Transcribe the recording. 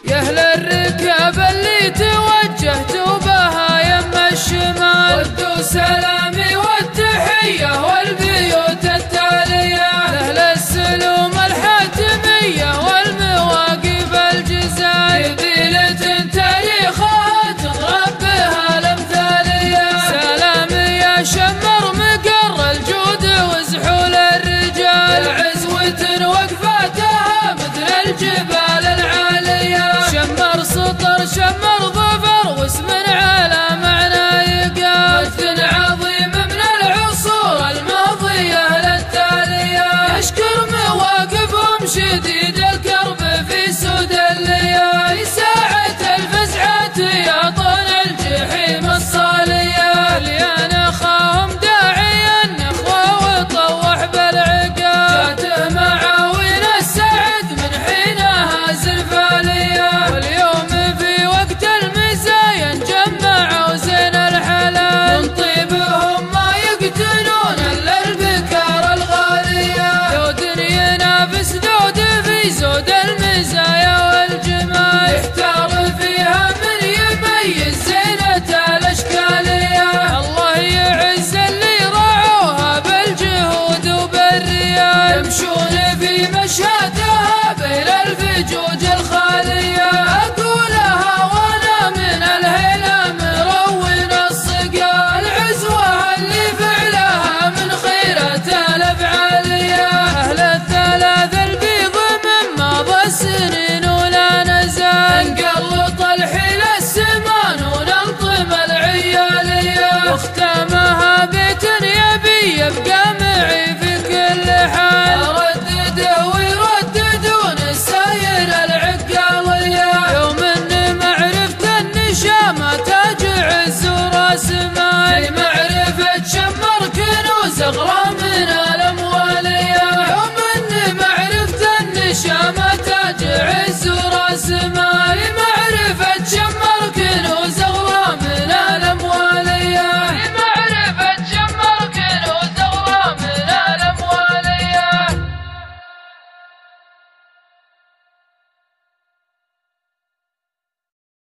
يا أهل الركاب اللي توجهتوا بها يم الشمال، ودوا سلامي والتحية والبيوت التالية لأهل السلوم الحاتمية والمواقف الجزائر، قبيلة تاريخها تضرب بها الأمثالية. سلامي يا شمر مقر الجود وزحول الرجال، عزوة وقفاتها مثل الجبال العالية. شمر سطر شمر ظفر واسم على معنى يقال، مجد عظيم من العصور الماضية للتالية. يشكر مواقفهم شديد الكرب في سود الليالي، ساعة الفزعة يعطون الجحيم الصالية. ليان اخاهم داعي النخوة وطوح بالعقاب، جاته معاوين السعد من حينها زلفالية. واليوم في وقت المزايا جمعوا زين الحلال، من طيبهم ما يقتلون الا البكار الغالية. ذود ينافس ذود في زود المزايا والجمال، يحتار فيها من يميز زينة الاشكالية. الله يعز اللي رعوها بالجهود وبالريال، يمشون في مشهدها بين الفجوج الخالية. أقولها وأنا من الهيلة مروين الصقال، العزوة اللي فعلها من خيرة الأفعالية. أهل الثلاث البيض من ماضى السنين ولا نزال، نقلط الحيل السمان وننطم العيالية. واختامها بيت يبي يبقى معي في كل حال، أردده ويرددون الساير العقالية. يوم إن معرفة النشامة تاج عز وراس مال، معرفة شمر كنوز أغرى من الأموالية. يوم إن معرفة النشامة تاج عز وراس مال.